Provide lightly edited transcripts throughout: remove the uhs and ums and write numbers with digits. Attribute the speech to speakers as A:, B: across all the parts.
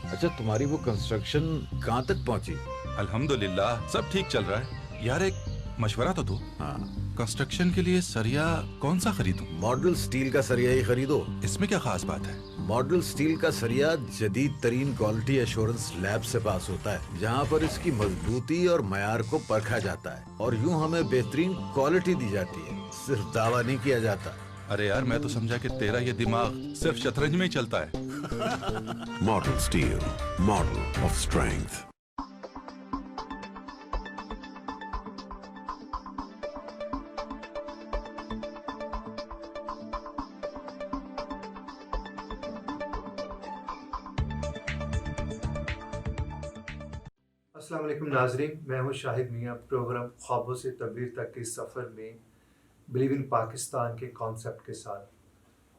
A: अच्छा, तुम्हारी वो कंस्ट्रक्शन कहाँ तक पहुंची?
B: अल्हम्दुलिल्लाह सब ठीक चल रहा है। यार एक मशवरा तो दो,
A: हाँ,
B: कंस्ट्रक्शन के लिए सरिया कौन सा खरीदूं?
A: मॉडल स्टील का सरिया ही खरीदो।
B: इसमें क्या खास बात है?
A: मॉडल स्टील का सरिया जदीद तरीन क्वालिटी एश्योरेंस लैब से पास होता है, जहाँ पर इसकी मजबूती और मयार को परखा जाता है और यूं हमें बेहतरीन क्वालिटी दी जाती है, सिर्फ दावा नहीं किया जाता।
B: अरे यार मैं तो समझा कि तेरा ये दिमाग सिर्फ शतरंज में ही चलता है।
C: Model Steel, model of strength.
D: अस्सलाम वालेकुम नाज़रीन, मैं हूँ शाहिद मियाँ। प्रोग्राम ख्वाबों से तबीर तक के सफ़र में बिलीव इन पाकिस्तान के कॉन्सेप्ट के साथ।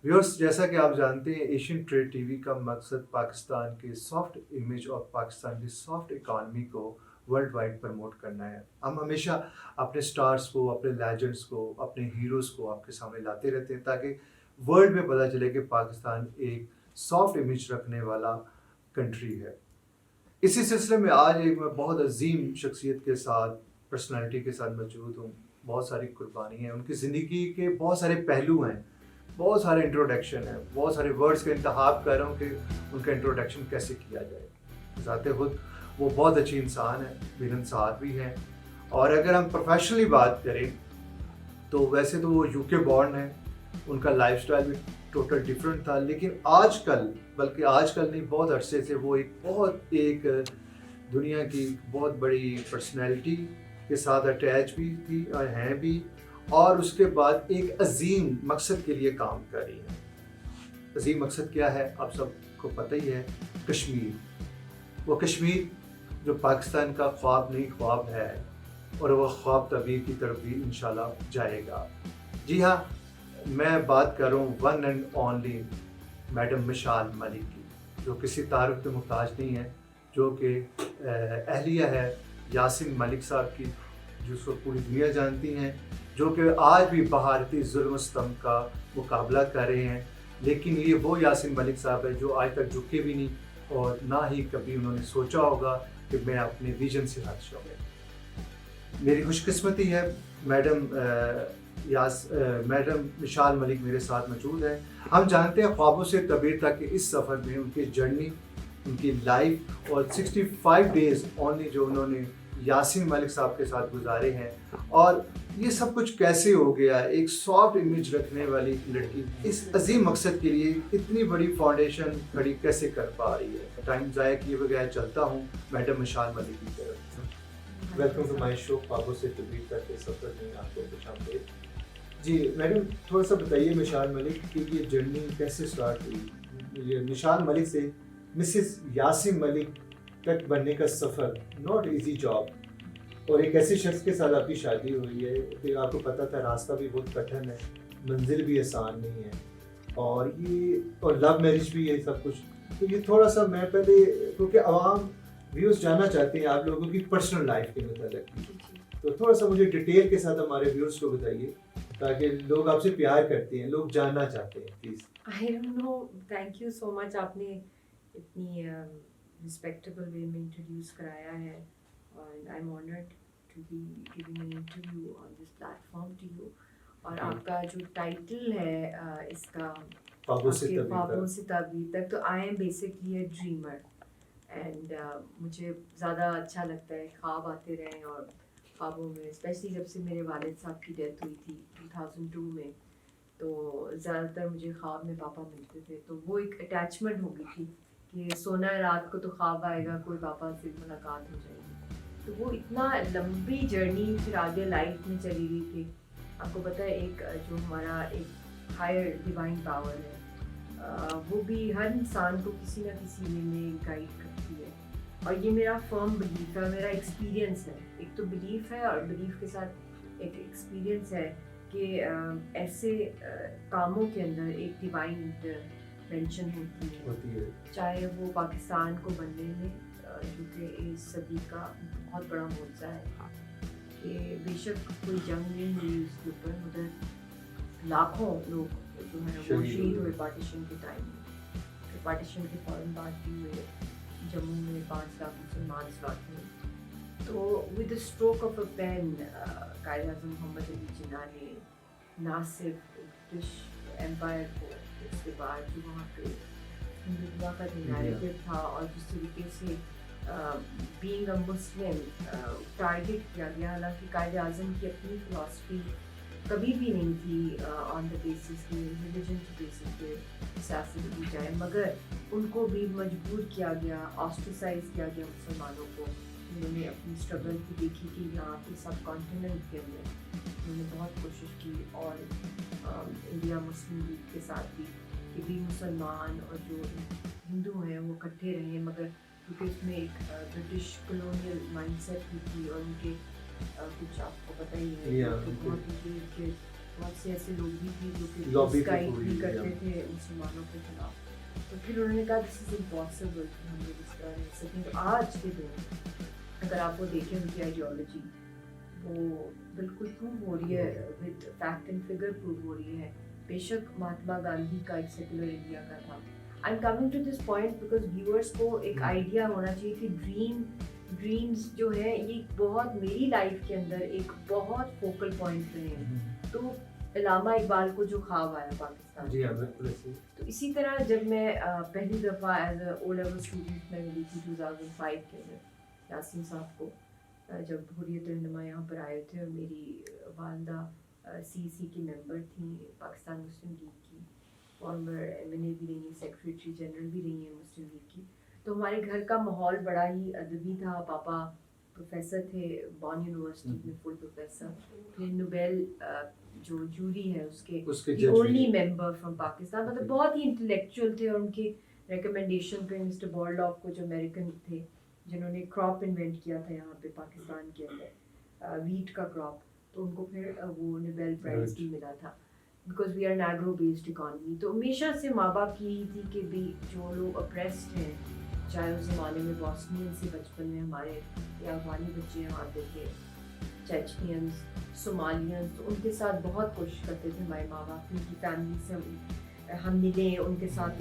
D: व्यूअर्स, जैसा कि आप जानते हैं, एशियन ट्रेड टीवी का मकसद पाकिस्तान के सॉफ्ट इमेज और पाकिस्तान की सॉफ्ट इकानमी को वर्ल्ड वाइड प्रमोट करना है। हम हमेशा अपने स्टार्स को, अपने लेजेंड्स को, अपने हीरोज़ को आपके सामने लाते रहते हैं ताकि वर्ल्ड में पता चले कि पाकिस्तान एक सॉफ्ट इमेज रखने वाला कंट्री है। इसी सिलसिले में आज एक मैं बहुत अजीम शख्सियत के साथ, पर्सनालिटी के साथ मौजूद हूँ। बहुत सारी कुर्बानी है, उनकी ज़िंदगी के बहुत सारे पहलू हैं, बहुत सारे इंट्रोडक्शन है, बहुत सारे वर्ड्स का इंतखाब कर रहा हूँ कि उनका इंट्रोडक्शन कैसे किया जाए। ज़ाते खुद वो बहुत अच्छी इंसान है, बेनसार भी हैं। और अगर हम प्रोफेशनली बात करें तो वैसे तो वो यूके बॉर्न है, उनका लाइफस्टाइल भी टोटल डिफरेंट था, लेकिन आजकल, बल्कि आजकल नहीं, बहुत अरसे से वो एक दुनिया की बहुत बड़ी पर्सनैलिटी के साथ अटैच भी थी और हैं भी, और उसके बाद एक अजीम मकसद के लिए काम कर रही है। अजीम मकसद क्या है आप सबको पता ही है, कश्मीर। वो कश्मीर जो पाकिस्तान का ख्वाब नहीं ख्वाब है, और वह ख्वाब तबीर की तरफ भी इंशाल्लाह जाएगा। जी हाँ, मैं बात कर रहा हूँ one and only madam Mishal Malik की, जो किसी तारुफ के मुहताज नहीं है, जो कि अहलिया है यासिन मलिक साहब की, जिसको पूरी दुनिया जानती हैं, जो कि आज भी भारतीय जुल्म स्तंभ का मुकाबला कर रहे हैं। लेकिन ये वो यासिन मलिक साहब है जो आज तक झुके भी नहीं, और ना ही कभी उन्होंने सोचा होगा कि मैं अपने विजन से हट जाऊँगा। मेरी खुशकिस्मती है मैडम मिशाल मलिक मेरे साथ मौजूद है। हम जानते हैं ख्वाबों से तबीर तक के इस सफ़र में उनकी जर्नी, उनकी लाइफ और 65 डेज़ ओनली जो उन्होंने यासिन मलिक साहब के साथ गुजारे हैं, और ये सब कुछ कैसे हो गया। एक सॉफ्ट इमेज रखने वाली लड़की इस अजीम मकसद के लिए इतनी बड़ी फाउंडेशन खड़ी कैसे कर पा रही है। टाइम ज़ाया किए बगैर चलता हूँ मैडम मिशाल मलिक की तरफ। वेलकम टू माय शो ख्वाबों से तबीर तक के सफ़र में आपको खुशामदीद। जी मैडम, थोड़ा सा बताइए मिशाल मलिक की ये जर्नी कैसे स्टार्ट हुई। ये मिशाल मलिक से मिसेस यासिन मलिक तक बनने का सफ़र, नॉट इजी जॉब, और एक ऐसे शख्स के साथ आपकी शादी हुई है कि आपको पता था रास्ता भी बहुत कठिन है, मंजिल भी आसान नहीं है, और लव मैरिज भी है सब कुछ। तो ये थोड़ा सा मैं पहले, क्योंकि आवाम व्यूज़ जानना चाहते हैं आप लोगों की पर्सनल लाइफ के मतलब, तो थोड़ा सा मुझे डिटेल के साथ हमारे व्यूअर्स को बताइए, ताकि लोग आपसे प्यार करते हैं, लोग जानना चाहते हैं please.
E: I don't know, thank you so much, आपने इतनी रिस्पेक्टेबल वे में इंट्रोड्यूस कराया है, और I am honoured to be giving an interview on this platform to you. और आपका जो टाइटल है इसका
D: ख्वाबों
E: ख्वाबों से तबीर तक, तो I am basically a dreamer, and मुझे ज़्यादा अच्छा लगता है ख्वाब आते रहें, और ख्वाबों में स्पेशली जब से मेरे वालिद साहब की डेथ हुई थी 2002 में, तो ज़्यादातर मुझे ख्वाब में पापा मिलते थे, तो वो एक अटैचमेंट हो गई थी कि सोना है रात को तो ख्वाब आएगा, कोई पापा से मुलाकात हो जाएगी। तो वो इतना लंबी जर्नी फिर आगे लाइफ में चली गई थी। आपको पता है एक जो हमारा एक हायर डिवाइन पावर है, वो भी हर इंसान को किसी न किसी वे में गाइड करती है, और ये मेरा फर्म बिलीफ है, मेरा एक्सपीरियंस है। एक तो बिलीफ है, और बिलीफ के साथ एक एक्सपीरियंस है कि ऐसे कामों के अंदर एक डिवाइन इंटरवेंशन होती है, चाहे वो पाकिस्तान को बनने में, जो कि इस सदी का बहुत बड़ा मोर्चा है कि बेशक कोई जंग नहीं हुई उसके ऊपर, उधर लाखों लोग जो हैं वो
D: शहीद
E: शहीद
D: हुए।
E: हुए पार्टीशन के टाइम में। फिर पार्टीशन के फौरन बाद भी हुए, जम्मू में 5 लाख मुसलमान स्लॉट हुए। तो with the stroke of a pen Quaid Azam Mohammad Ali Jinnah ने ना सिर्फ ब्रिटिश एम्पायर को उसके बाद जो वहाँ पे हिंदुत्व का जो नैरेटिव था और जिस तरीके से बीइंग अ मुस्लिम टारगेट किया गया, हालांकि कायद आज़म की अपनी फिलॉसफी कभी भी नहीं थी ऑन द बेसिस के रिलीजन के बेसिस पे सियासत की जाए, मगर उनको भी मजबूर किया गया, ऑस्ट्रिसाइज किया गया मुसलमानों को। उन्होंने अपनी स्ट्रगल भी देखी कि यहाँ पे सब कॉन्टिनेंट के अंदर उन्होंने बहुत कोशिश की, और इंडिया मुस्लिम लीग के साथ भी कि मुसलमान और जो हिंदू हैं वो इकट्ठे रहे, मगर क्योंकि उसमें एक ब्रिटिश कॉलोनियल माइंडसेट भी थी और उनके कुछ आपको पता ही है कि बहुत से ऐसे लोग भी थे जो कि
D: Lobby थी
E: गाइड
D: पूरी,
E: भी करते थे मुसलमानों के खिलाफ। तो फिर उन्होंने कहा दिस इज इम्पॉसिबल कि हम लोग इस तरह रह सकें। तो आज के दिन अगर आप वो देखें उनकी आइडियोलॉजी वो बिल्कुल प्रूव हो रही है, with fact and figure prove हो रही है। बेशक महात्मा गांधी का एक सेकुलर इंडिया का था। I am coming to this point because viewers को एक आइडिया होना चाहिए कि ड्रीम्स जो है ये बहुत मेरी लाइफ के अंदर एक बहुत फोकल पॉइंट रहे हैं। तो इलामा इकबाल को जो ख्वाब आया पाकिस्तान,
D: जी हाँ बिल्कुल ऐसे ही।
E: तो इसी तरह जब मैं पहली दफ़ा as a O level student मैं मिली थी 2005 के अंदर यासीन साहब को, जब हुर्रियत रहनुमा यहाँ पर आए थे, और मेरी वालदा CEC की मेंबर थी पाकिस्तान मुस्लिम लीग की, फॉर्मर MNA भी रही हैं, सेक्रेटरी जनरल भी रही हैं मुस्लिम लीग की। तो हमारे घर का माहौल बड़ा ही अदबी था। पापा प्रोफेसर थे बॉन यूनिवर्सिटी में, फुल प्रोफेसर, फिर नोबेल जो जूरी है उसके
D: जज
E: ओनली मेंबर फ्रॉम पाकिस्तान, मतलब बहुत ही इंटेलेक्चुअल थे। और उनके रिकमेंडेशन पे मिस्टर बॉर्डलॉफ को जो अमेरिकन थे जिन्होंने क्रॉप इन्वेंट किया था यहाँ पे पाकिस्तान के अंदर, वीट का क्रॉप, तो उनको फिर वो नोबेल प्राइज़ भी मिला था because we are an agro based economy. तो हमेशा से माँ बाप की यही थी कि भी जो लोग अप्रेस्ड हैं, चाहे उस ज़माने में बॉस्नियन से बचपन में हमारे या अफगानी बच्चे यहाँ आते थे, चेचनियंस, सोमालियंस, तो उनके साथ बहुत कोशिश करते थे हमारे माँ बाप की, उनकी फैमिली से हम मिलें, उनके साथ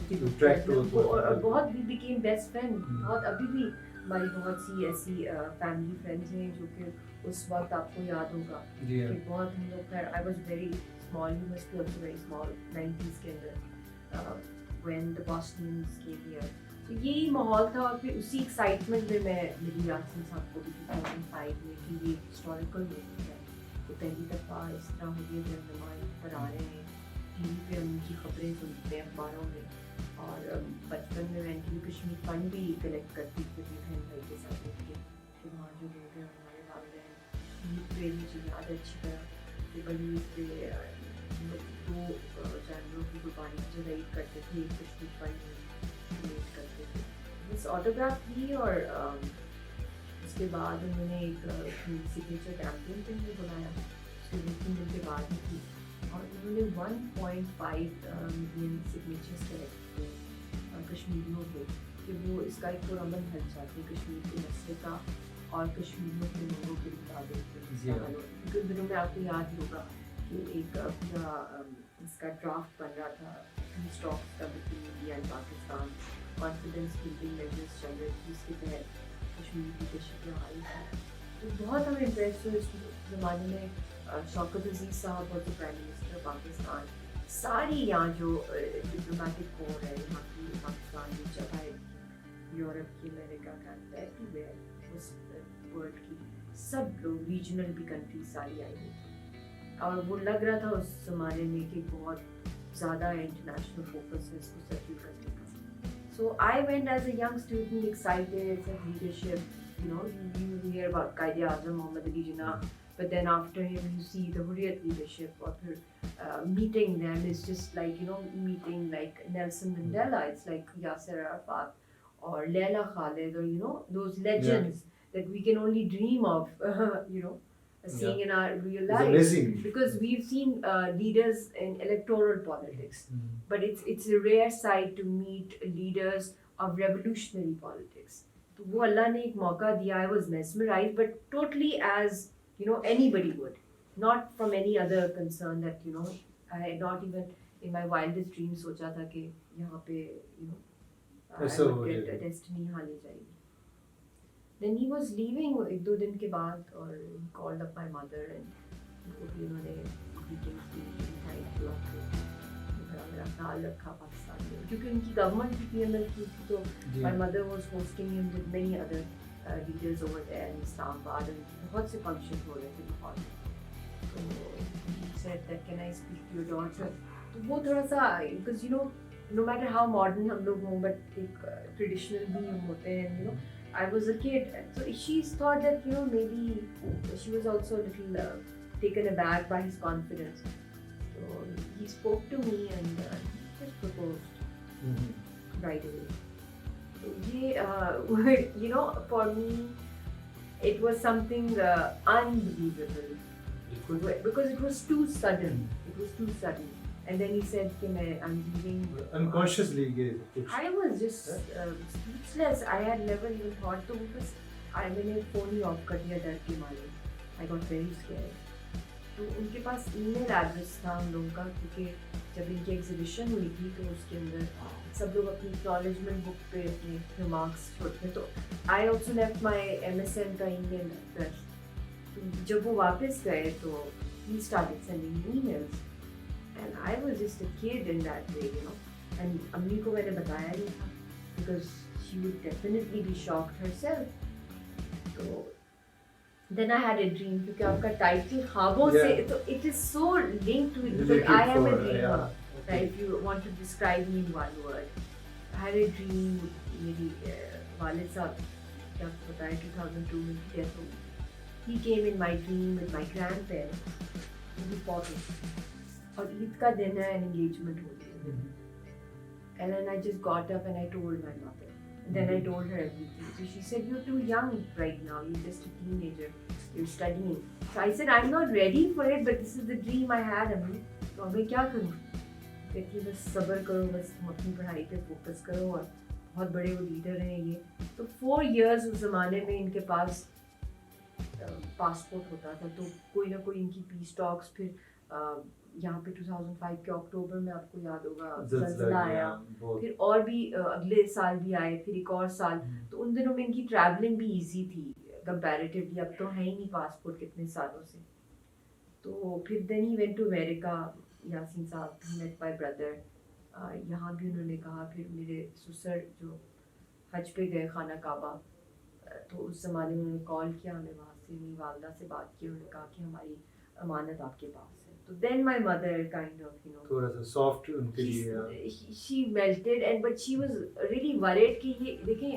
E: और बहुत भी बिकेम बेस्ट फ्रेंड। बहुत अभी भी हमारी बहुत सी ऐसी फैमिली फ्रेंड्स हैं जो कि उस वक्त आपको याद होगा कि बहुत हम लोग, I was very small, you must be also very small 90s के अंदर व्हेन द बॉस्नियंस केम हियर। तो यही माहौल था। और फिर उसी एक्साइटमेंट में मैं मिली यासीन साहब को भी 2005 में कि ये हिस्टोरिकल मूवी है, तो पहली दफ़ा इस तरह हुर्रियत रहनुमा पर आ रहे हैं, TV पे हम उनकी खबरें सुनते हैं अखबारों में। और बचपन में मैं इनकी कश्मीर फंड भी कलेक्ट करती थी अपनी बहन भाई के साथ मिल के, कि वहाँ जो लोग हैं हमारे वालिदैन ईद पे मुझे याद है अच्छी तरह कि बड़ी ईद पे दो जानवरों की कुर्बानी जो ईद करते थे, एक कश्मीर फंड डोनेट करते थे। बस ऑटोग्राफ दी, और उसके बाद उन्होंने एक सिग्नेचर कैंपेन पे मुझे बुलाया, उसके 2-3 दिन के बाद ही थी, और उन्होंने 1.5 मिलियन सिग्नेचर्स कलेक्ट किए कश्मीरियों के, कि वो इसका एक पुरअमन हल चाहते हैं कश्मीर के मसले का और कश्मीरियों के लोगों के मुताबिक। क्योंकि उन दिनों में आपको याद ही होगा कि एक पूरा इसका ड्राफ्ट बन रहा था स्टॉक का between India and Pakistan, confidence building measures चल रहे थे, इसके तहत कश्मीर की तशरीह आई थी। तो बहुत हमें इम्प्रेस हुए इस ज़माने में। शौकत अजीज़ साहब और प्राइम मिनिस्टर पाकिस्तान, सारी यहाँ जो डिप्लोमेटिक कोर है यहाँ की, पाकिस्तान में चाहे यूरोप की, अमेरिका का, एवरीवेयर उस वर्ल्ड की, सब लोग रीजनल भी कंट्री सारी आई हुई थी। और वो लग रहा था उस ज़माने में कि बहुत ज़्यादा इंटरनेशनल फोकस है इसको सेटल करने का। So I went as a young student excited for leadership, you know, you hear about Qaid Azam Mohammad Ali Jinnah, but then after him you see the Hurriyat leadership, or meeting them is just like, you know, meeting like Nelson Mandela, it's like Yasser Arafat or Leila Khalid, or you know, those legends that we can only dream of, you know, seeing in our real life.
D: Amazing.
E: Because we've seen leaders in electoral politics, but it's a rare sight to meet leaders of revolutionary politics. तो वो अल्लाह ने एक मौका दिया, I was mesmerized, but totally as you know anybody would, not from any other concern that you know I not even in my wildest dreams सोचा था कि यहाँ पे you know I
D: ऐसा हो
E: would get
D: जाएगा।
E: a destiny यहाँ ले जाएगी. Then he was leaving 1-2 दिन के बाद और he called up my mother and उनको भी उन्होंने greetings दी, thank you आपको मेरा ख्याल रखा पाकिस्तान में, क्योंकि उनकी गवर्नमेंट भी PML की थी, तो my mother was hosting him with many other leaders over there in Islamabad and बहुत से functions हो रहे थे बहुत. So he said that can I speak to your daughter? तो वो थोड़ा सा because you know no matter how modern हम लोग हों but एक traditional भी हम होते हैं, you know I was a kid, so she thought that you know maybe she was also a little taken aback by his confidence. So he spoke to me and just proposed right away. So ये you know for me it was something unbelievable because it was too sudden. It was too sudden. And then he said कि I'm leaving.
D: Unconsciously ये कुछ.
E: I was just speechless. I had never even thought to because मैंने phone ही off कर दिया डर के मारे. I got very scared. तो उनके पास email address था हम लोगों का, क्योंकि जब इनकी exhibition हुई थी तो उसके अंदर सब लोग अपनी acknowledgement book पे अपने remarks छोड़ते, तो I also left my MSN का email address. तो जब वो वापस गए तो he started sending me emails. And I was just a kid in that way, you know. And अम्मी को मैंने बताया नहीं था because she would definitely be shocked herself. So then I had a dream क्योंकि आपका title ख्वाबों से तो it is so linked to it because I am a dreamer. Right? If you want to describe me in one word, I had a dream. मेरी वालिद साहब क्या बताया 2002 में death हो गई. He came in my dream with my grandparents. He fought it. और ईद का दिन है and engagement हो रही है. And then I just got up and I told my mother. And then I told her everything. So she said, you're too young right now. You're just a teenager. You're studying. So I said, I'm not ready for it, but this is the dream I had. अम्मी तो मैं क्या करूँ? कहती बस सब्र करो, बस तुम अपनी पढ़ाई पे फोकस करो और बहुत बड़े वो लीडर हैं ये. तो 4 years उस ज़माने में इनके पास पासपोर्ट होता था, तो कोई ना कोई इनकी पीस टॉक्स, फिर यहाँ पे 2005 के अक्टूबर में आपको याद होगा ज़ल्ज़ला आया, फिर और भी अगले साल भी आए, फिर एक और साल. तो उन दिनों में इनकी ट्रैवलिंग भी इजी थी कंपैरेटिवली. अब तो है ही नहीं पासपोर्ट कितने सालों से. तो फिर then he went to America. Yasin sahab met my brother, यहाँ भी उन्होंने कहा. फिर मेरे ससुर जो हज पे गए खाना काबा, तो उस ज़माने में उन्होंने कॉल किया हमें वहाँ से, मेरी वालदा से बात की. उन्होंने कहा कि हमारी अमानत आपके पास है. तो then my mother kind of you know
D: थोड़ा सा soft उनके लिए.
E: she melted and but she was really worried कि ये देखें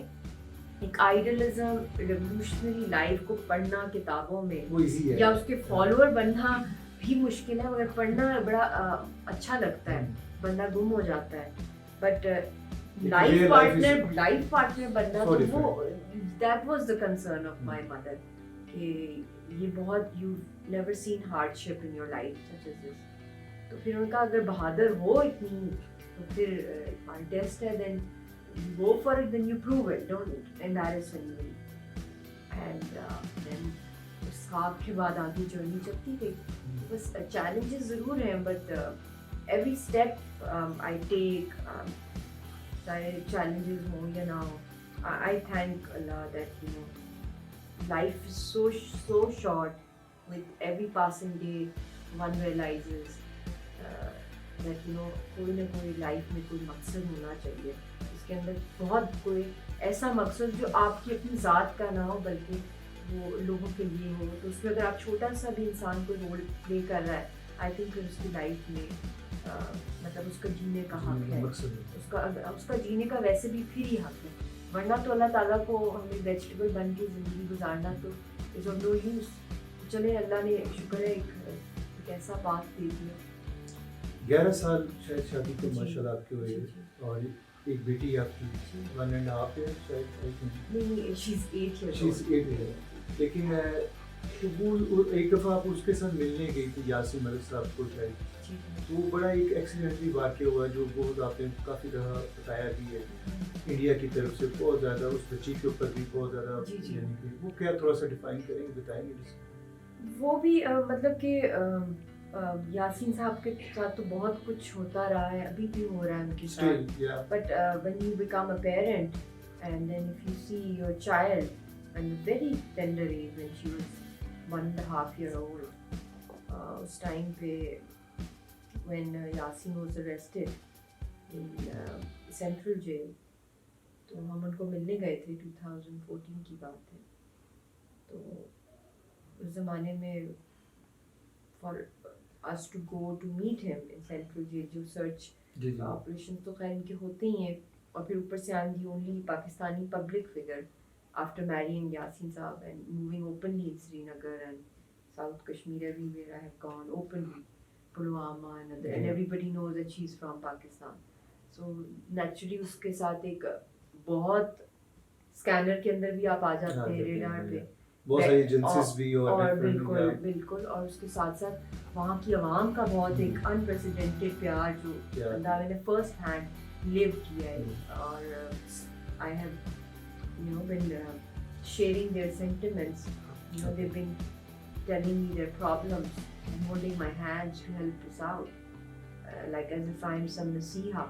E: एक आइडियलिज्म रेवोल्यूशनरी लाइफ को पढ़ना किताबों में
D: वो easy है
E: या उसके फॉलोअर बनना भी मुश्किल है, मगर पढ़ना बड़ा अच्छा लगता है, बंदा गुम हो जाता है. बट लाइफ पार्टनर बनना तो वो that was the concern of my mother कि ये बहुत you never seen hardship in your life such as this. तो फिर उनका अगर बहादुर हो इतनी तो फिर हमारा टेस्ट है, then you go for it, then you prove it, don't embarrass anybody. And then उस ख्वाब के बाद आगे जर्नी चलती गई. बस challenges ज़रूर हैं, but every step I take, चाहे challenges हों या ना हो, I thank Allah that you know life is so short. With every passing day, one realizes that you know कोई ना कोई लाइफ में कोई मकसद होना चाहिए. इसके अंदर बहुत कोई ऐसा मकसद जो आपकी अपनी ज़ात का ना हो बल्कि वो लोगों के लिए हो. तो उसमें अगर आप छोटा सा भी इंसान कोई रोल प्ले कर रहा है, आई थिंक फिर उसकी लाइफ में मतलब उसका जीने का हक है, उसका जीने का वैसे भी फिर ही हक है. वरना तो अल्लाह ताला को हमें वेजिटेबल बन के ज़िंदगी गुजारना तो इज़ ऑफ नो यूज़. चले अल्लाह ने शुक्र है एक ऐसा बात दे दिया.
D: 11 साल शायद शादी को माशाल्लाह आपके हुए और एक बेटी आपकी 1.5 years शायद.
E: नहीं she's 8 years
D: she's 8 years. लेकिन तो वो एक दफ़ा आप उसके साथ मिलने गई थी यासीन मलिक साहब को शायद, तो बड़ा एक एक्सीडेंटली वाक़या हुआ जो बहुत आपने काफ़ी दफ़ा बताया भी है इंडिया की तरफ से बहुत ज़्यादा उस बच्ची के ऊपर भी बहुत ज़्यादा, यानी कि वो क्या थोड़ा सा डिफाइन करेंगे बताएंगे.
E: वो भी मतलब कि یاسین صاحب کے ساتھ تو بہت کچھ ہوتا رہا ہے, ابھی بھی ہو رہا ہے ان کے
D: Still,
E: ساتھ.
D: yeah.
E: But when you become a parent and then if you see your child at a very tender age when she was 1.5 year old, اس ٹائم پہ when Yasin was arrested in Central Jail, تو ہم ان کو ملنے گئے تھے, 2014 کی بات ہے. تو اس زمانے میں for us to go to meet him in Central Jail, جو سرچ آپریشن تو خیر ان کے ہوتے ہی ہیں, اور پھر اوپر سے on the only Pakistani public figure after marrying Yasin Saab and moving openly in Srinagar and South Kashmir, everywhere I have gone openly, Pulwama and other, and everybody knows that she's from Pakistan. So naturally اس کے ساتھ ایک بہت scanner کے اندر بھی آپ آ جاتے ہیں, radar پہ
D: بہت ساری ایجنسیز بھی
E: اور بالکل, اور اس کے ساتھ ساتھ وہاں کی عوام کا بہت ایک انپریسیڈنٹڈ پیار جو بندہ میں نے فرسٹ ہینڈ لیو کیا ہے. اور I have been sharing their sentiments, they've been telling me their problems and holding my hands to help us out, like as if I'm some nasiha,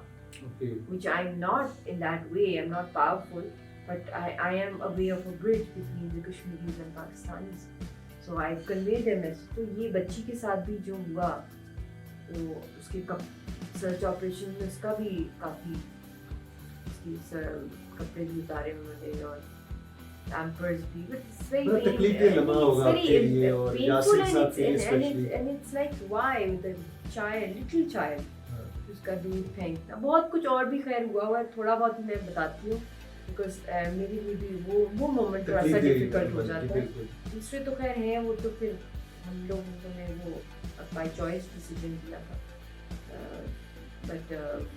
E: which I'm not in that way. I'm not powerful, but I am a way of a bridge between the Kashmiris and Pakistanis, so I convey their message. تو یہ بچی کے ساتھ بھی جو ہوا, تو اس کے سرچ آپریشن میں اس کا بھی کافی کپڑے بھی اتارے انہوں نے اور پیمپرز بھی, and it's like why with the little child اس کا دودھ پھینکنا, بہت کچھ اور بھی خیر ہوا ہے, تھوڑا بہت میں بتاتی ہوں بیکاز میرے لیے بھی وہ مومنٹ تھوڑا سا ڈیفیکلٹ ہو جاتا ہے. دوسرے تو خیر ہیں, وہ تو پھر ہم لوگوں نے وہ بائی چوائس ڈیسیجن کیا تھا, بٹ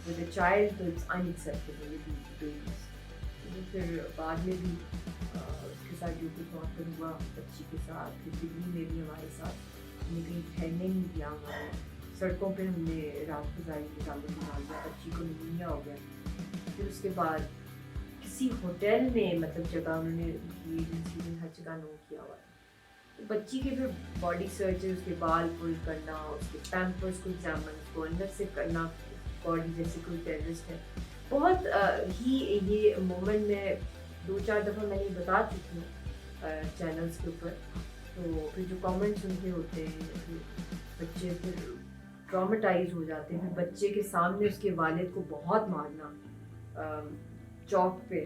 E: ود اے چائلڈ تو اٹس انایکسیپٹیبل بیبیز. پھر بعد میں بھی اس کے ساتھ جو کچھ وہاں پر ہوا بچی کے ساتھ, پھر دلی میں بھی ہمارے ساتھ ہمیں کہیں ٹھہرنے نہیں دیا, ہمارے سڑکوں پہ ہم نے رات گزاری, نکالنے ڈال دیا, بچی کو نمونیا ہو گیا. پھر اس کے بعد کسی ہوٹل میں مطلب جگہ انہوں نے ایجنسی نے ہر جگہ نوٹ کیا ہوا ہے. بچی کے پھر باڈی سرچ, اس کے بال پل کرنا, اس کے پیمپرس کو ایگزامن, اس کو اندر سے کرنا باڈی جیسے کوئی ٹیررسٹ ہے. بہت ہی یہ مومنٹ میں 2-4 دفعہ میں نے بتا چکی ہوں چینلس کے اوپر. تو پھر جو کامنٹس ان کے ہوتے ہیں, بچے پھر ٹراماٹائز ہو جاتے ہیں. پھر بچے کے سامنے اس کے والد کو بہت مارنا چوک پہ,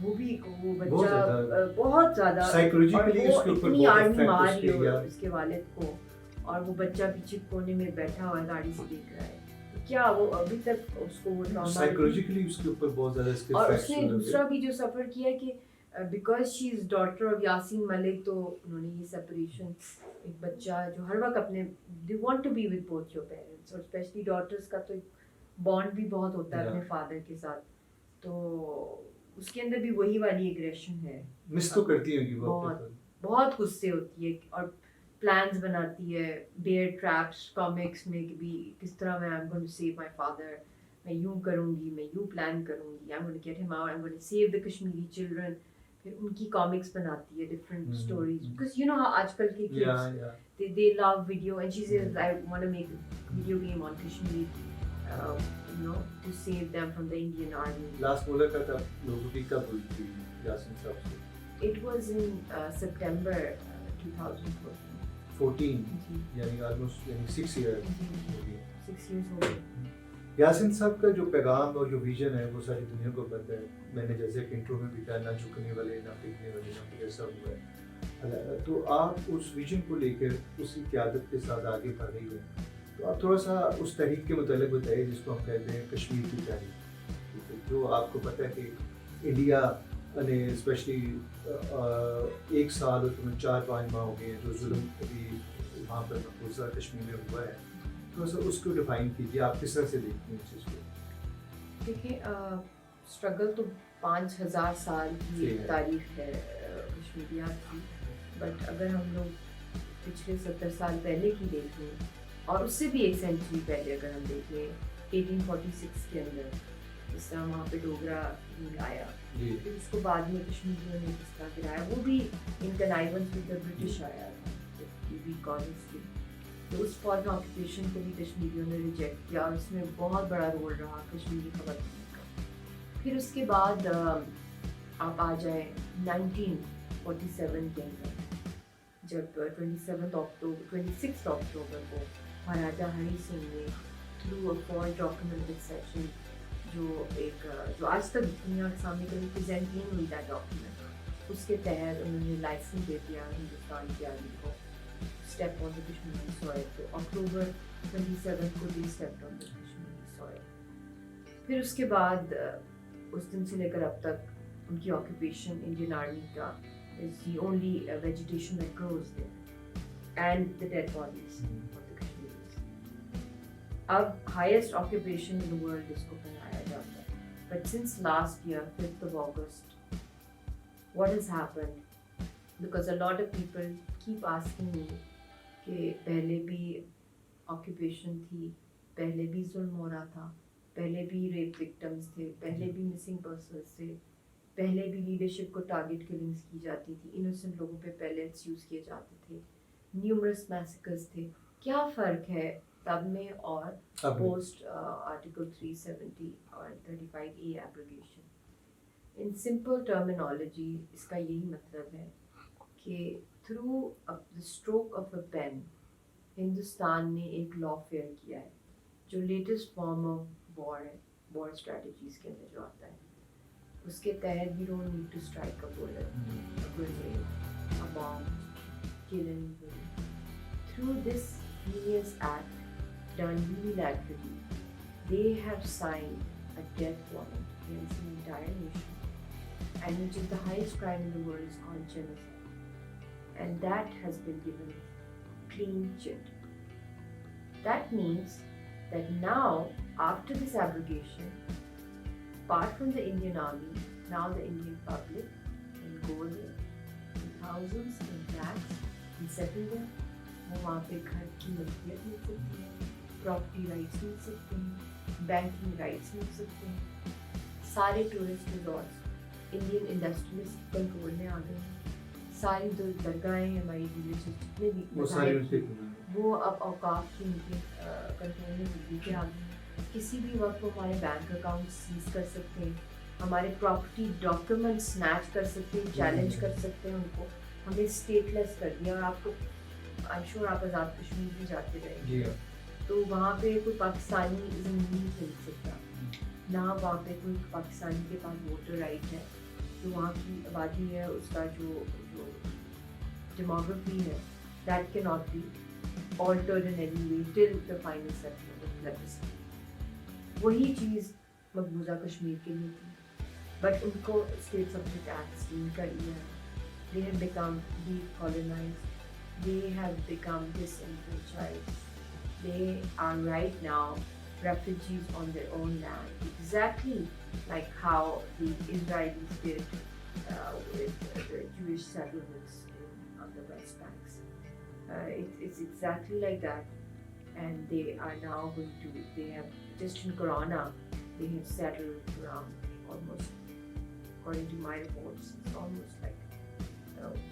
E: وہ بھی وہ بچہ بہت زیادہ اتنی آرمی مار رہی ہو اس کے والد کو, اور وہ بچہ پیچھے کونے میں بیٹھا ہوا ہے گاڑی سے دیکھ رہا ہے. کیا وہ ابھی تک اس کو
D: سائیکولوجیکلی اس کے اوپر بہت زیادہ اس کے
E: اور اس نے دوسرا بھی جو سفر کیا کہ because she is daughter of Yasin Malik, تو انہوں نے یہ سپریشن, ایک بچہ جو ہر وقت اپنے they want to be with both your parents, اور اسپیشلی ڈاٹرس کا تو ایک بانڈ بھی بہت ہوتا ہے اپنے فادر کے ساتھ, تو اس کے اندر بھی وہی والی ایگریشن ہے,
D: مس تو کرتی ہوگی
E: بہت غصے ہوتی ہے, اور پلانز بناتی ہے, بیئر ٹریپس کامکس میں کہ بھی کس طرح میں I'm going to save my father, میں یوں کروں گی, میں یوں پلان کروں گی, I'm going to get him out, I'm going to save the Kashmiri children. پھر ان کی کامکس بناتی ہے different stories, because you know آج کل کے kids they love video, and she says I want to make a video game on Kashmir, to save them from the Indian army.
D: Last ملاقات آپ لوگوں کی کب ہوئی تھی یاسین صاحب سے؟
E: It was in September 2014.
D: یعنی آلموسٹ 6 ایئر
E: 6 years ہو گئے.
D: یاسین صاحب کا جو پیغام اور جو ویژن ہے وہ ساری دنیا کو پتہ ہے. میں نے جیسے کہ انٹرو میں بھی کہا, نہ جھکنے والے نہ پھینکنے والے, نہ کچھ ایسا ہوا ہے. تو آپ اس ویژن کو لے کر اسی قیادت کے ساتھ آگے بڑھ رہی ہیں, تو آپ تھوڑا سا اس تحریک کے متعلق بتائیے جس کو ہم کہتے ہیں کشمیر کی تحریک, جو آپ کو پتہ ہے کہ انڈیا نے اسپیشلی 1 سال اور 4-5 ماہ ہو گئے ہیں جو ظلم ابھی وہاں پر مقبوضہ کشمیر میں ہوا ہے, تھوڑا سا اس کو ڈیفائن کیجیے, آپ کس طرح سے دیکھتے ہیں اس چیز کو؟
E: دیکھیں اسٹرگل تو 5000 سال کی تاریخ ہے کشمیریات کی, بٹ اگر ہم لوگ پچھلے 70 سال پہلے کی دیکھیں, اور اس سے بھی 1 سینچری پہلے اگر ہم دیکھیں 1846 کے اندر جس طرح وہاں پہ ڈوگرا رول آیا, پھر اس کو بعد میں کشمیریوں نے جس طرح گرایا, وہ بھی ان کنائیونس ود دا برٹش آیا, تو اس فورن آکوپیشن کو بھی کشمیریوں نے ریجیکٹ کیا اور اس میں بہت بڑا رول رہا کشمیری خواتین کا. پھر اس کے بعد آپ آ جائیں 1947 کے اندر, جب 26 اکتوبر کو مہاراجا ہری سنگھ نے through a four documented session جو آج تک دنیا کے سامنے کبھی پریزنٹ نہیں ہوئی تھا ڈاکیومنٹ, اس کے تحت انہوں نے لائسنس دے دیا ہندوستان کی آرمی کو step on the Kashmiri soil. تو اکتوبر 27 کو بھی step on the Kashmiri soil. پھر اس کے بعد اس دن سے لے کر اب تک ان کی آکوپیشن انڈین آرمی کا is the only vegetation that grows there and the dead bodies of the Kashmiris. اب highest occupation in the world اس کو بنایا جاتا ہے. But since last year, 5th of August, what has happened? Because a lot of people keep asking me کہ پہلے بھی occupation تھی, پہلے بھی ظلم ہو رہا تھا, پہلے بھی ریپ وکٹمس تھے, پہلے بھی مسنگ پرسنس تھے, پہلے بھی لیڈرشپ کو ٹارگٹ کلنگس کی جاتی تھی, انوسنٹ لوگوں پہ پیلیٹس یوز کیے جاتے تھے, نیومرس میسیکرز تھے. کیا فرق ہے تب میں اور پوسٹ آرٹیکل 370 اور 35A abrogation? In simple terminology اس کا یہی مطلب ہے کہ through the stroke of a pen Hindustan نے ایک لا فیئر کیا ہے جو لیٹسٹ فارم آف وار ہے, وار اسٹریٹجیز کے اندر جو آتا ہے. اس کے تحت we don't need to strike a bullet, a grenade, a bomb, kill anybody. Through this heinous act done unilaterally, they have signed a death warrant against an entire nation, and which is the highest crime in the world is called genocide. And that has been given clean chit. That means that now, after this abrogation, apart from the Indian army, now the Indian public can go there in thousands, in lakhs, and settle there. وہ وہاں پہ گھر کی ملکیت مل سکتی ہے, property rights مل سکتے ہیں, بینکنگ رائٹس مل سکتے ہیں. سارے tourist resorts Indian industries control میں آ گئے ہیں. ساری جو درگاہیں ہماری ریلیجن جتنے بھی وہ اب اوقاف کی ان کے کنٹرول میں مل کے آ گئے ہیں. کسی بھی وقت وہ ہمارے بینک اکاؤنٹ سیز کر سکتے ہیں, ہمارے پراپرٹی ڈاکیومنٹ سنیچ کر سکتے ہیں, چیلنج کر سکتے ہیں ان کو. ہمیں اسٹیٹ لیس کر دیا. اور آپ کو آئی ایم شیور آپ آزاد کشمیر بھی جاتے رہیں گے, تو وہاں پہ کوئی پاکستانی زمین نہیں خرید سکتا, نہ وہاں پہ کوئی پاکستانی کے پاس ووٹر رائٹ ہے. جو وہاں کی آبادی ہے اس کا جو ڈیموگرافی ہے دیٹ کی not be altered in any way till the final settlement of plebiscite. وہی چیز مقبوضہ کشمیر کے لیے تھی, بٹ ان کو اسٹیٹ سبجیکٹ ایکٹ ان کا لیا ہے. They have become decolonized. They have become disenfranchised. They are right now refugees on their own land, exactly like how the Israelis did with the Jewish settlements on the West Banks. It's exactly like that, and they are now going to, they have just in Corona, they have settled around almost, according to my reports, it's almost like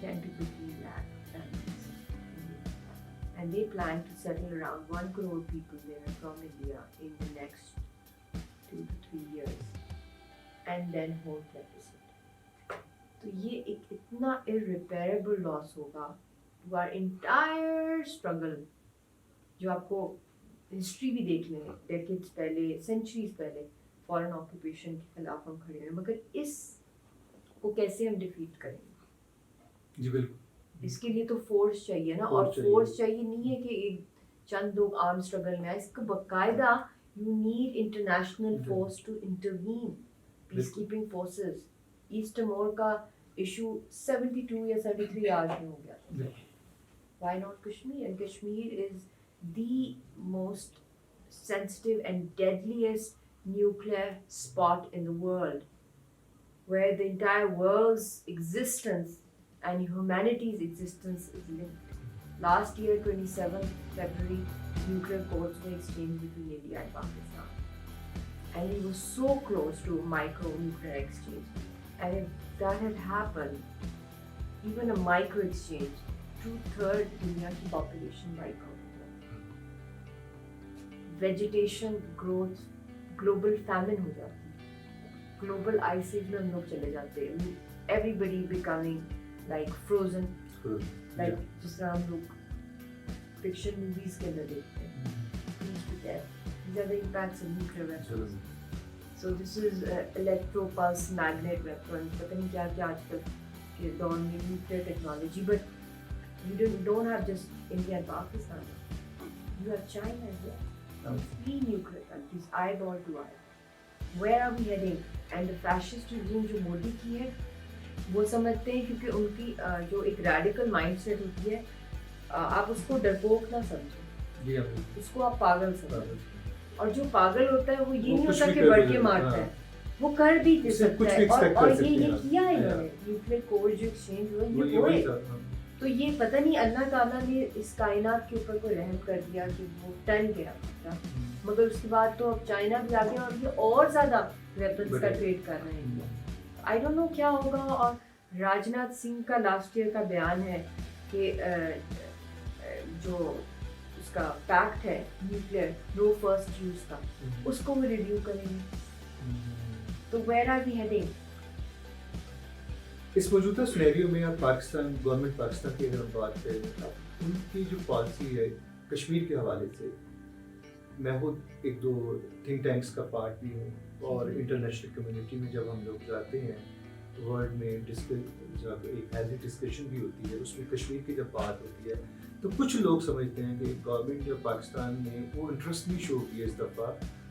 E: 10 to 15 lakh families. And they plan to settle around 1 crore people there from India in the next 2 to 3 years, and then hold plebiscite. تو یہ ایک اتنا irreparable loss ہوگا to our entire struggle, جو آپ کو history بھی دیکھ لیں, ڈیکیڈز پہلے, سینچریز پہلے فورن آکوپیشن کے خلاف ہم کھڑے ہیں, مگر اس کو کیسے ہم ڈیفیٹ کریں گے؟
D: جی بالکل,
E: اس کے لیے تو فورس چاہیے نا, اور فورس چاہیے نہیں ہے کہ ایک چند لوگ آرم اسٹرگل میں آئے, اس کو باقاعدہ you need international force to intervene, peacekeeping forces. East Timor کا ایشو 72 یا 73 آورز میں ہو گیا تھا. Why not Kashmir? And Kashmir is the most sensitive and deadliest nuclear spot in the world, where the entire world's existence and humanity's existence is linked. Last year, 27th February, nuclear codes were exchanged between India and Pakistan. And we were so close to a micro-nuclear exchange. And if that had happened, even a micro-exchange, 2/3 دنیا کی population wipe out ہو جاتی. Vegetation growth, global famine हो जाती है, global ices में हम लोग चले जाते हैं, everybody becoming like frozen, like जिस तरह हम लोग फिक्शन मूवीज के अंदर देखते हैं, freeze to death. These are the impacts of nuclear weapons. So this is electro pulse magnet weapon, पता नहीं क्या क्या आजकल के दौर में nuclear technology, but you don't have just India and Pakistan, you have China as well. 3 nuclear countries, eyeball to eye. Where are we heading? And the fascist regime जो मोदी की है, वो समझते हैं क्योंकि उनकी जो एक radical mindset होती है, आप उसको डरपोक ना समझो, उसको आप पागल समझो, और जो पागल होता है वो ये नहीं होता कि बढ़ के मारता है, वो कर भी दे सकता है, और ये किया है इन्होंने, न्यूक्लियर कोर जो एक्सचेंज हुआ ये हुए, तो ये पता नहीं अल्लाह ताला ने इस कायनात के ऊपर कोई रहम कर दिया कि वो टन गया था, मगर उसके बाद तो अब चाइना भी आ गया और ये और ज्यादा वेपन्स का ट्रेड कर रहे हैं। आई डोंट नो क्या होगा। और राजनाथ सिंह का लास्ट ईयर का बयान है कि जो उसका पैक्ट है न्यूक्लियर नो फर्स्ट यूज का, उसको वो रिव्यू करेंगे। तो वेयर आर वी हेडिंग?
D: इस मौजूदा सिनेरियो में आप पाकिस्तान, गवर्नमेंट पाकिस्तान की अगर हम बात करें, उनकी जो पॉलिसी है कश्मीर के हवाले से, मैं खुद एक दो थिंक टैंक्स का पार्ट भी हूँ, और इंटरनेशनल कम्युनिटी में जब हम लोग जाते हैं वर्ल्ड में जब एक हेल्दी डिस्कशन भी होती है, उसमें कश्मीर की जब बात होती है तो कुछ लोग समझते हैं कि गवर्नमेंट या पाकिस्तान ने वो इंटरेस्ट नहीं शो किया इस दफ़ा,